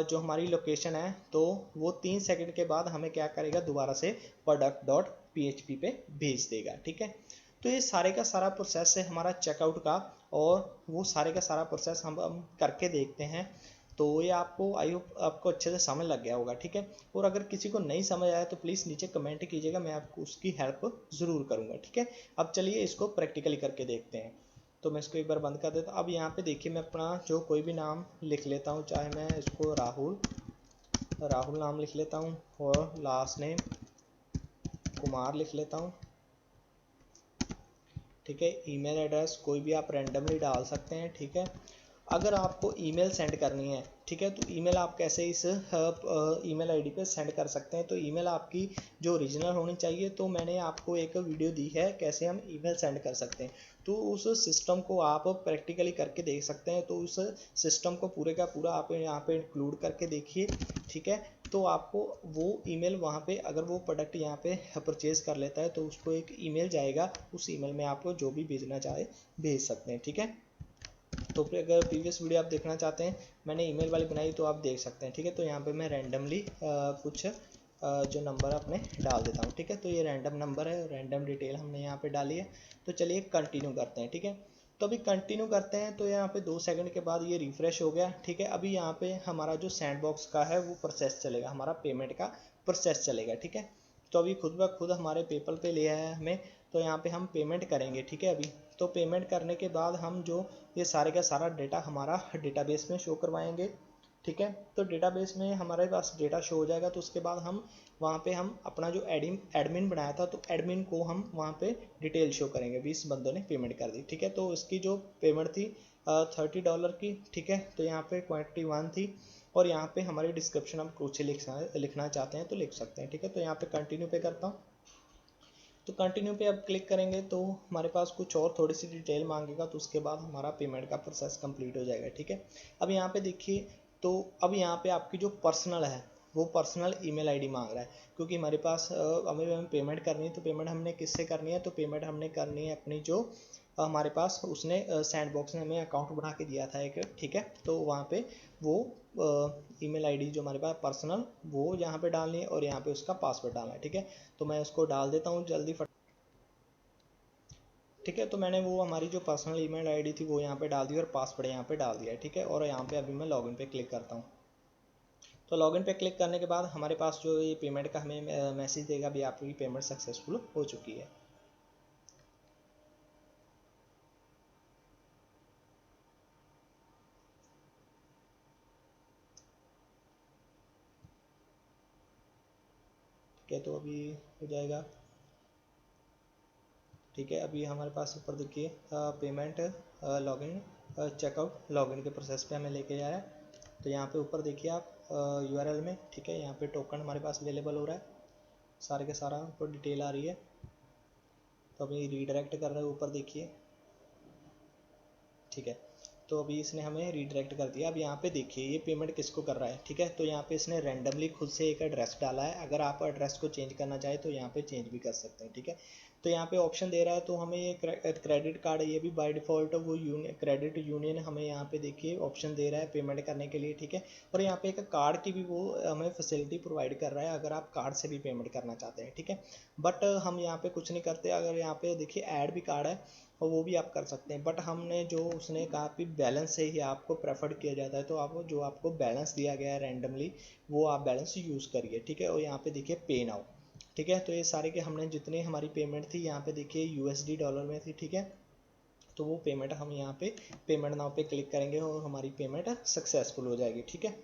जो हमारी लोकेशन है, तो वो 3 सेकंड के बाद हमें क्या करेगा, दोबारा से प्रोडक्ट डॉट PHP पे भेज देगा, ठीक है। तो ये सारे का सारा प्रोसेस है हमारा चेकआउट का, और वो सारे का सारा प्रोसेस हम करके देखते हैं। तो ये आपको आई होप आपको अच्छे से समझ लग गया होगा, ठीक है। और अगर किसी को नहीं समझ आया तो प्लीज़ नीचे कमेंट कीजिएगा, मैं आपको उसकी हेल्प ज़रूर करूँगा, ठीक है। अब चलिए इसको प्रैक्टिकली करके देखते हैं। तो मैं इसको एक बार बंद कर देता हूँ। अब यहाँ पे देखिए मैं अपना जो कोई भी नाम लिख लेता हूँ, चाहे मैं इसको राहुल नाम लिख लेता हूँ, और लास्ट नेम कुमार लिख लेता हूँ, ठीक है। ईमेल एड्रेस कोई भी आप रैंडमली डाल सकते हैं, ठीक है। अगर आपको ईमेल सेंड करनी है, ठीक है, तो ईमेल आप कैसे इस ईमेल आईडी पे सेंड कर सकते हैं। तो ईमेल आपकी जो ओरिजिनल होनी चाहिए। तो मैंने आपको एक वीडियो दी है कैसे हम ईमेल सेंड कर सकते हैं, तो उस सिस्टम को आप प्रैक्टिकली करके देख सकते हैं। तो उस सिस्टम को पूरे का पूरा आप यहाँ पे इंक्लूड करके देखिए, ठीक है। तो आपको वो ईमेल वहाँ पे, अगर वो प्रोडक्ट यहाँ पे परचेज कर लेता है, तो उसको एक ईमेल जाएगा, उस ईमेल में आपको जो भी भेजना चाहे भेज सकते हैं, ठीक है। तो फिर अगर प्रीवियस वीडियो आप देखना चाहते हैं, मैंने ईमेल वाली बनाई, तो आप देख सकते हैं, ठीक है। तो यहाँ पे मैं रैंडमली कुछ जो नंबर अपने डाल देता हूँ, ठीक है। तो ये रैंडम नंबर है, रैंडम डिटेल हमने यहाँ पे डाली है। तो चलिए कंटिन्यू करते हैं, ठीक है। तो अभी कंटिन्यू करते हैं। तो यहाँ पे 2 सेकंड के बाद ये रिफ्रेश हो गया, ठीक है। अभी यहाँ पे हमारा जो सैंडबॉक्स का है वो प्रोसेस चलेगा, हमारा पेमेंट का प्रोसेस चलेगा, ठीक है। तो अभी खुद ब खुद हमारे पेपल पे ले आया है हमें। तो यहाँ पे हम पेमेंट करेंगे, ठीक है। अभी तो पेमेंट करने के बाद हम जो ये सारे का सारा डेटा हमारा डेटाबेस में शो करवाएंगे, ठीक है। तो डेटाबेस में हमारे पास डेटा शो हो जाएगा। तो उसके बाद हम वहाँ पे हम अपना जो एडमिन बनाया था, तो एडमिन को हम वहाँ पे डिटेल शो करेंगे, 20 बंदों ने पेमेंट कर दी, ठीक है। तो इसकी जो पेमेंट थी $30 की, ठीक है। तो यहाँ पे क्वांटिटी 1 थी, और यहाँ पे हमारी डिस्क्रिप्शन हम कुछ लिखना चाहते हैं तो लिख सकते हैं, ठीक है। तो यहाँ पे कंटिन्यू पे करता हूँ। तो कंटिन्यू पे अब क्लिक करेंगे तो हमारे पास कुछ और थोड़ी सी डिटेल मांगेगा, तो उसके बाद हमारा पेमेंट का प्रोसेस कंप्लीट हो जाएगा, ठीक है। अब यहाँ पे देखिए, तो अब यहाँ पे आपकी जो पर्सनल है वो पर्सनल ईमेल आईडी मांग रहा है, क्योंकि हमारे पास हमें पेमेंट करनी है। तो पेमेंट हमने किससे करनी है, तो पेमेंट हमने करनी है अपनी जो हमारे पास उसने सैंडबॉक्स ने हमें अकाउंट बना के दिया था एक, ठीक है। तो वहाँ पे वो ईमेल आईडी जो हमारे पास पर्सनल, वो यहाँ पे डालनी है, और यहाँ पे उसका पासवर्ड डालना है, ठीक है। तो मैं उसको डाल देता हूँ जल्दी ठीक है। तो मैंने वो हमारी जो पर्सनल ईमेल आईडी थी वो यहाँ पे डाल दी और पासवर्ड यहाँ पे डाल दिया, ठीक है। और यहाँ पे अभी मैं लॉगिन पे क्लिक करता हूँ। तो लॉगिन पे क्लिक करने के बाद हमारे पास जो ये पेमेंट का हमें मैसेज देगा, भी आपकी पेमेंट सक्सेसफुल हो चुकी है। ठीक है, तो अभी हो जाएगा। ठीक है, अभी हमारे पास ऊपर देखिए पेमेंट लॉगिन चेकआउट लॉगिन के प्रोसेस पे हमें लेके जा रहा है। तो यहाँ पे ऊपर देखिए आप URL में, ठीक है, यहाँ पे टोकन हमारे पास अवेलेबल हो रहा है, सारे के सारा ऊपर डिटेल आ रही है। तो अभी रीडायरेक्ट कर रहे हैं ऊपर देखिए, ठीक है। तो अभी इसने हमें रीडायरेक्ट कर दिया। अब यहाँ पे देखिए ये पेमेंट किसको कर रहा है, ठीक है। तो यहाँ पे इसने रैंडमली खुद से एक एड्रेस डाला है। अगर आप एड्रेस को चेंज करना चाहे तो यहाँ पे चेंज भी कर सकते हैं, ठीक है। तो यहाँ पे ऑप्शन दे रहा है, तो हमें ये क्रेडिट कार्ड है, ये भी बाय डिफ़ॉल्ट वो क्रेडिट यूनियन हमें यहाँ पे देखिए ऑप्शन दे रहा है पेमेंट करने के लिए, ठीक है। और यहाँ पे एक कार्ड की भी वो हमें फैसिलिटी प्रोवाइड कर रहा है, अगर आप कार्ड से भी पेमेंट करना चाहते हैं, ठीक है। बट हम यहाँ पे कुछ नहीं करते। अगर यहाँ पे देखिए ऐड भी कार्ड है और वो भी आप कर सकते हैं, बट हमने जो उसने कहा कि बैलेंस से ही आपको प्रेफर्ड किया जाता है, तो आप जो आपको बैलेंस दिया गया है रैंडमली वो आप बैलेंस यूज़ करिए, ठीक है। और यहाँ पे देखिए पे नाउ, ठीक है। तो ये सारे के हमने जितनी हमारी पेमेंट थी यहाँ पे देखिए USD डॉलर में थी, ठीक है। तो वो पेमेंट हम यहाँ पे पेमेंट नाउ पे क्लिक करेंगे और हमारी पेमेंट सक्सेसफुल हो जाएगी, ठीक है।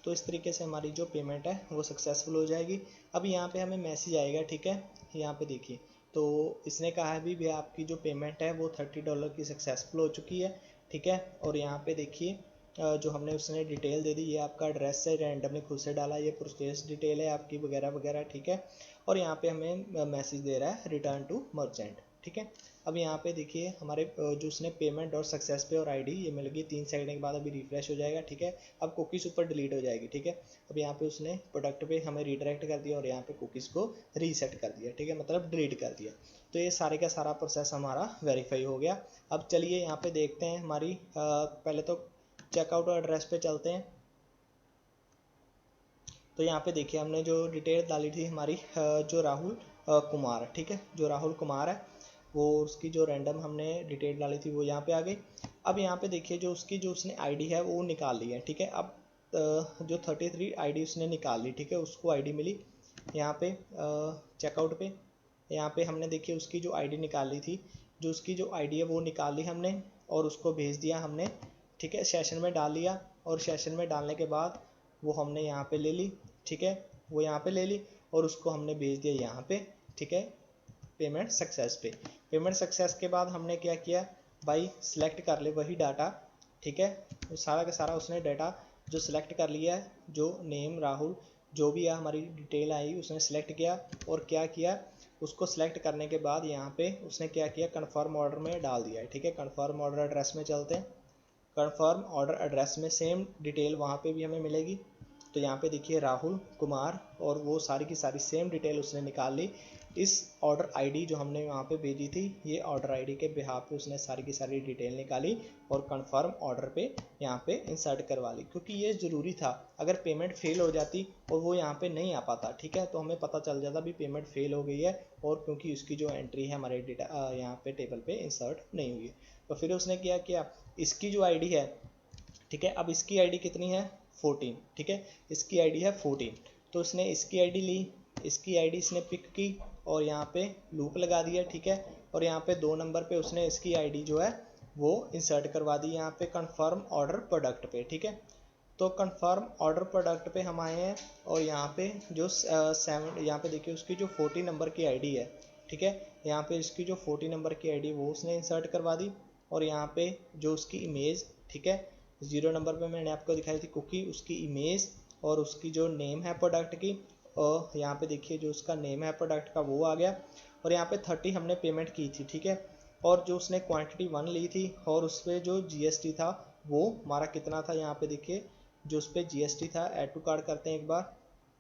तो इस तरीके से हमारी जो पेमेंट है वो सक्सेसफुल हो जाएगी। अब यहाँ पे हमें मैसेज आएगा, ठीक है। यहाँ पे देखिए, तो इसने कहा है भी आपकी जो पेमेंट है वो $30 की सक्सेसफुल हो चुकी है, ठीक है। और यहाँ पे देखिए जो हमने उसने डिटेल दे दी, ये आपका एड्रेस है, रैंडमली खुद से डाला, ये प्रोसेस डिटेल है आपकी वगैरह वगैरह, ठीक है। और यहाँ पे हमें मैसेज दे रहा है रिटर्न टू मर्चेंट, ठीक है। अब यहाँ पे देखिए हमारे जो उसने पेमेंट और सक्सेस पे और ID ये मिल गई 3 सेकंड के बाद, अभी रिफ्रेश हो जाएगा, ठीक है। अब कुकीज़ ऊपर डिलीट हो जाएगी, ठीक है। अब यहाँ पे उसने प्रोडक्ट पे हमें रीडायरेक्ट कर दिया और यहाँ पे कुकीज़ को रीसेट कर दिया, ठीक है, मतलब डिलीट कर दिया। तो ये सारे का सारा प्रोसेस हमारा वेरीफाई हो गया। अब चलिए यहाँ पे देखते हैं हमारी पहले तो चेकआउट एड्रेस पे चलते हैं। तो यहाँ पे देखिए हमने जो डिटेल डाली थी हमारी जो राहुल कुमार, ठीक है, जो राहुल कुमार है वो उसकी जो रैंडम हमने डिटेल डाली थी वो यहाँ पे आ गई। अब यहाँ पे देखिए जो उसकी जो उसने ID है वो निकाल ली है, ठीक है। अब जो 33 ID उसने निकाल ली, ठीक है, उसको ID मिली यहाँ पे चेकआउट पे। यहाँ पे हमने देखिए उसकी जो ID निकाली थी, जो उसकी जो ID है वो निकाल ली हमने और उसको भेज दिया हमने, ठीक है, सेशन में डाल लिया। और सेशन में डालने के बाद वो हमने यहाँ पे ले ली, ठीक है, वो यहाँ पे ले ली और उसको हमने भेज दिया यहाँ पे, ठीक है, पेमेंट सक्सेस पे। पेमेंट सक्सेस के बाद हमने क्या किया भाई, सिलेक्ट कर ले वही डाटा, ठीक है। वो सारा का सारा उसने डाटा जो सिलेक्ट कर लिया है, जो नेम राहुल जो भी है हमारी डिटेल आई उसने सिलेक्ट किया और क्या किया, उसको सिलेक्ट करने के बाद यहाँ पे उसने क्या किया, कन्फर्म ऑर्डर में डाल दिया है, ठीक है। कन्फर्म ऑर्डर एड्रेस में चलते हैं। कन्फर्म ऑर्डर एड्रेस में सेम डिटेल वहाँ पे भी हमें मिलेगी। तो यहाँ पे देखिए राहुल कुमार और वो सारी की सारी सेम डिटेल उसने निकाल ली। इस ऑर्डर ID जो हमने वहाँ पे भेजी थी, ये ऑर्डर ID के बिहाफ पे उसने सारी की सारी डिटेल निकाली और कंफर्म ऑर्डर पे यहाँ पे इंसर्ट करवा ली, क्योंकि ये ज़रूरी था। अगर पेमेंट फेल हो जाती और वो यहाँ पे नहीं आ पाता, ठीक है, तो हमें पता चल जाता भी पेमेंट फेल हो गई है और क्योंकि उसकी जो एंट्री है हमारे डेटा यहाँ पे टेबल पे इंसर्ट नहीं हुई है। तो फिर उसने किया इसकी जो ID है, ठीक है, अब इसकी ID कितनी है 14, ठीक है, इसकी ID है 14। तो उसने इसकी ID ली, इसकी ID इसने पिक की और यहाँ पे लूप लगा दिया, ठीक है। और यहाँ पे 2 नंबर पे उसने इसकी ID जो है वो इंसर्ट करवा दी यहाँ पे कन्फर्म ऑर्डर प्रोडक्ट पे, ठीक है। तो कन्फर्म ऑर्डर प्रोडक्ट पे हम आए हैं और यहाँ पे जो यहाँ पे देखिए उसकी जो 40 नंबर की ID है, ठीक है, यहाँ पे इसकी जो 40 नंबर की ID वो उसने इंसर्ट करवा दी। और यहाँ पे जो उसकी इमेज, ठीक है, 0 नंबर पे मैंने आपको दिखाई थी कुकी, उसकी इमेज और उसकी जो नेम है प्रोडक्ट की, और यहाँ पे देखिए जो उसका नेम है प्रोडक्ट का वो आ गया। और यहाँ पे 30 हमने पेमेंट की थी, ठीक है। और जो उसने क्वांटिटी 1 ली थी और उस पर जो GST था वो हमारा कितना था, यहाँ पे देखिए जो उस पर GST था, ऐड टू कार्ट करते हैं एक बार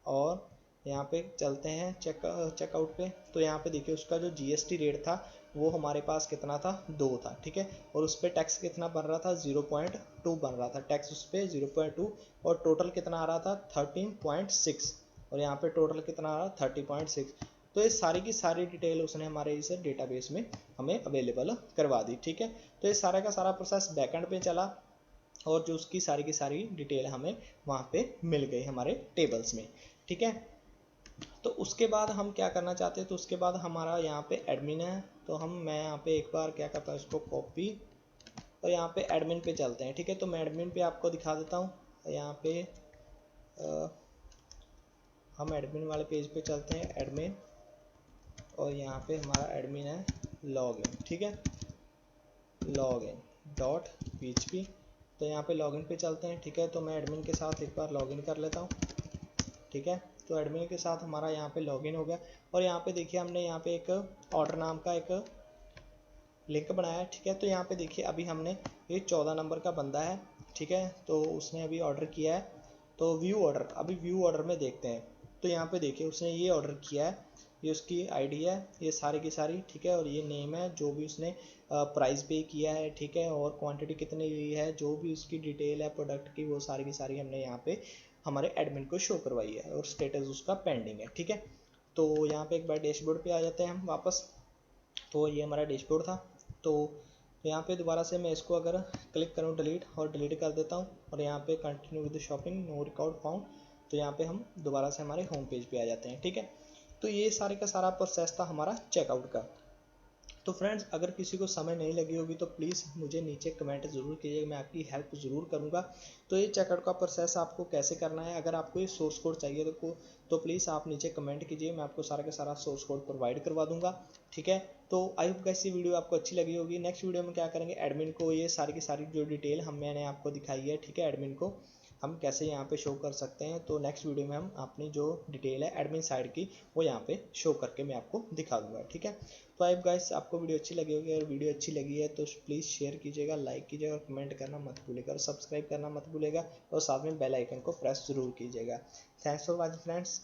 और यहाँ पे चलते हैं चेकआउट पे। तो यहाँ पे देखिए उसका जो GST रेट था वो हमारे पास कितना था 2 था, ठीक है। और उस पर टैक्स कितना बन रहा था 0.2 बन रहा था टैक्स उस पर 0.2 और टोटल कितना आ रहा था 13.6 और यहाँ पे टोटल कितना आ रहा 30.6। तो ये सारी की सारी डिटेल उसने हमारे इस डेटाबेस में हमें अवेलेबल करवा दी, ठीक है। तो ये सारा का सारा प्रोसेस बैकएंड पे चला और जो उसकी सारी की सारी डिटेल हमें वहाँ पे मिल गई हमारे टेबल्स में, ठीक है। तो उसके बाद हम क्या करना चाहते हैं, तो उसके बाद हमारा यहाँ पे एडमिन है, तो मैं यहाँ पे एक बार क्या करता हूँ इसको कॉपी और यहाँ पे एडमिन पे चलते हैं, ठीक है। तो मैं एडमिन पे आपको दिखा देता हूँ यहाँ पे हम एडमिन वाले पेज पे चलते हैं, एडमिन, और यहाँ पे हमारा एडमिन है लॉगिन, ठीक है, लॉगिन डॉट php। तो यहाँ पे लॉगिन पे चलते हैं, ठीक है। तो मैं एडमिन के साथ एक बार लॉगिन कर लेता हूँ, ठीक है। तो एडमिन के साथ हमारा यहाँ पे लॉगिन हो गया, और यहाँ पे देखिए हमने यहाँ पे एक ऑर्डर नाम का एक लिंक बनाया है, ठीक है। तो यहाँ पे देखिए अभी हमने ये 14 नंबर का बंदा है, ठीक है, तो उसने अभी ऑर्डर किया है। तो व्यू ऑर्डर, अभी व्यू ऑर्डर में देखते हैं। तो यहाँ पे देखिए उसने ये ऑर्डर किया है, ये उसकी आईडी है, ये सारी की सारी, ठीक है, और ये नेम है, जो भी उसने प्राइस पे किया है, ठीक है, और क्वांटिटी कितनी ली है, जो भी उसकी डिटेल है प्रोडक्ट की, वो सारी की सारी हमने यहाँ पे हमारे एडमिन को शो करवाई है, और स्टेटस उसका पेंडिंग है, ठीक है। तो यहाँ पे एक बार डैशबोर्ड पे आ जाते हैं हम वापस। तो ये हमारा डैशबोर्ड था। तो यहाँ पे दोबारा से मैं इसको अगर क्लिक करूँ डिलीट, और डिलीट कर देता हूँ, और यहाँ पे continue with shopping, no record found, तो यहाँ पे हम दोबारा से हमारे होम पेज पे आ जाते हैं, ठीक है। तो ये सारे का सारा प्रोसेस था हमारा चेकआउट का। तो फ्रेंड्स, अगर किसी को समय नहीं लगी होगी तो प्लीज़ मुझे नीचे कमेंट ज़रूर कीजिएगा, मैं आपकी हेल्प ज़रूर करूँगा। तो ये चेकआउट का प्रोसेस आपको कैसे करना है, अगर आपको ये सोर्स कोड चाहिए तो प्लीज़ आप नीचे कमेंट कीजिए, मैं आपको सारा का सारा सोर्स कोड प्रोवाइड करवा दूंगा, ठीक है। तो आई होप गाइस ये वीडियो आपको अच्छी लगी होगी। नेक्स्ट वीडियो में क्या करेंगे, एडमिन को ये सारी की सारी जो डिटेल मैंने आपको दिखाई है, ठीक है, एडमिन को हम कैसे यहाँ पे शो कर सकते हैं। तो नेक्स्ट वीडियो में हम अपनी जो डिटेल है एडमिन साइड की वो यहाँ पे शो करके मैं आपको दिखा दूंगा, ठीक है। तो आई गाइस आपको वीडियो अच्छी लगी होगी, अगर वीडियो अच्छी लगी है तो प्लीज़ शेयर कीजिएगा, लाइक कीजिएगा, और कमेंट करना मत भूलिएगा, और सब्सक्राइब करना मत भूलिएगा, और साथ में बेल आइकन को प्रेस जरूर कीजिएगा। Thanks for watching friends.